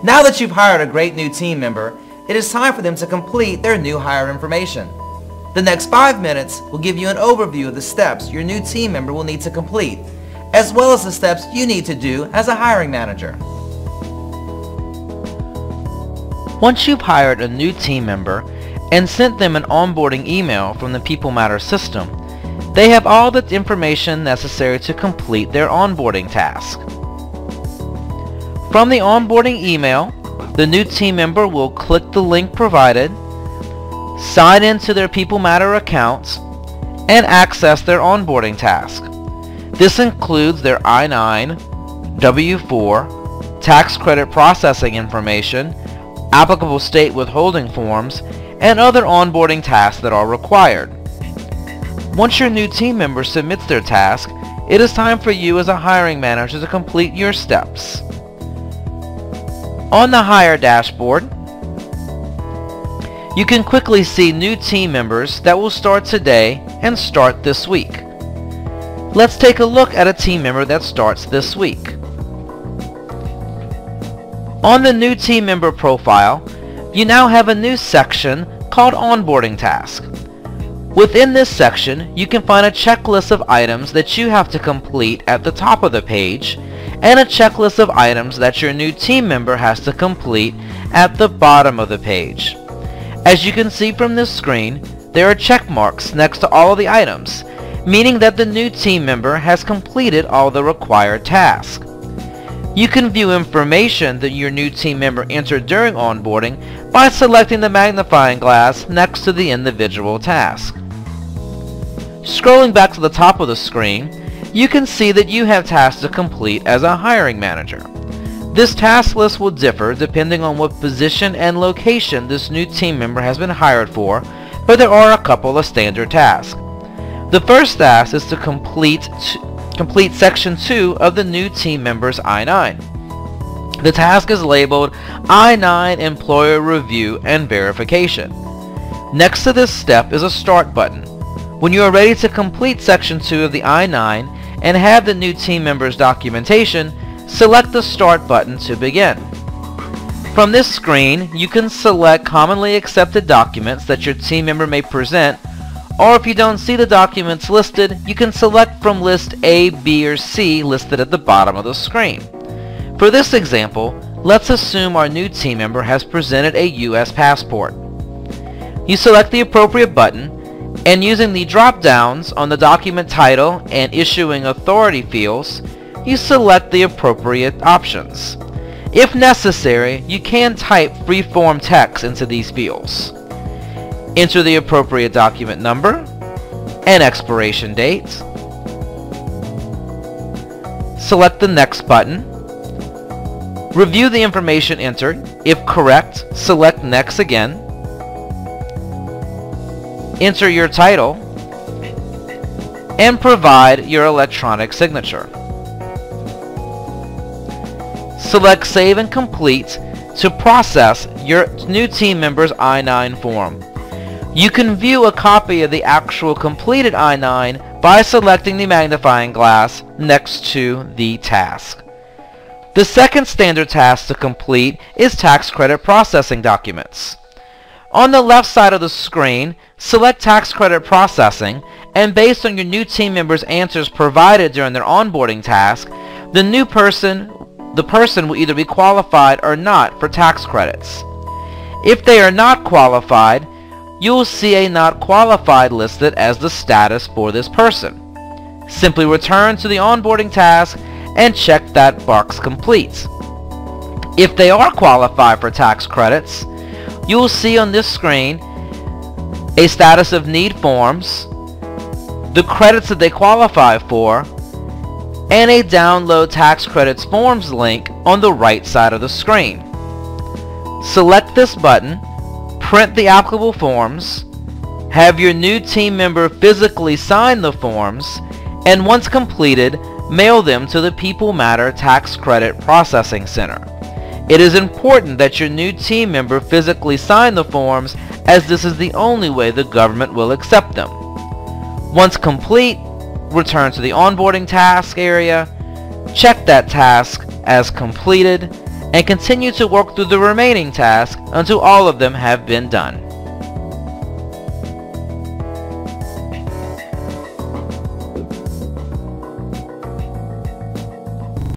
Now that you've hired a great new team member, it is time for them to complete their new hire information. The next 5 minutes will give you an overview of the steps your new team member will need to complete, as well as the steps you need to do as a hiring manager. Once you've hired a new team member and sent them an onboarding email from the People Matter system, they have all the information necessary to complete their onboarding task. From the onboarding email, the new team member will click the link provided, sign into their People Matter account, and access their onboarding task. This includes their I-9, W-4, tax credit processing information, applicable state withholding forms, and other onboarding tasks that are required. Once your new team member submits their task, it is time for you as a hiring manager to complete your steps. On the Hire dashboard, you can quickly see new team members that will start today and start this week. Let's take a look at a team member that starts this week. On the new team member profile, you now have a new section called Onboarding Task. Within this section, you can find a checklist of items that you have to complete at the top of the page, and a checklist of items that your new team member has to complete at the bottom of the page. As you can see from this screen, there are check marks next to all of the items, meaning that the new team member has completed all the required tasks. You can view information that your new team member entered during onboarding by selecting the magnifying glass next to the individual task. Scrolling back to the top of the screen, you can see that you have tasks to complete as a hiring manager. This task list will differ depending on what position and location this new team member has been hired for, but there are a couple of standard tasks. The first task is to complete Section 2 of the new team member's I-9. The task is labeled I-9 Employer Review and Verification. Next to this step is a Start button. When you are ready to complete Section 2 of the I-9 and have the new team member's documentation, select the Start button to begin. From this screen, you can select commonly accepted documents that your team member may present, or if you don't see the documents listed, you can select from list A, B, or C listed at the bottom of the screen. For this example, let's assume our new team member has presented a U.S. passport. You select the appropriate button, and using the drop-downs on the document title and issuing authority fields, you select the appropriate options. If necessary, you can type free-form text into these fields. Enter the appropriate document number and expiration date. Select the Next button. Review the information entered. If correct, select Next again. Enter your title and provide your electronic signature. Select Save and Complete to process your new team member's I-9 form. You can view a copy of the actual completed I-9 by selecting the magnifying glass next to the task. The second standard task to complete is tax credit processing documents. On the left side of the screen, select Tax Credit Processing, and based on your new team member's answers provided during their onboarding task, the person will either be qualified or not for tax credits. If they are not qualified, you will see a Not Qualified listed as the status for this person. Simply return to the onboarding task and check that box complete. If they are qualified for tax credits, you will see on this screen a status of need forms, the credits that they qualify for, and a download tax credits forms link on the right side of the screen. Select this button, print the applicable forms, have your new team member physically sign the forms, and once completed, mail them to the People Matter Tax Credit Processing Center. It is important that your new team member physically sign the forms, as this is the only way the government will accept them. Once complete, return to the onboarding task area, check that task as completed, and continue to work through the remaining tasks until all of them have been done.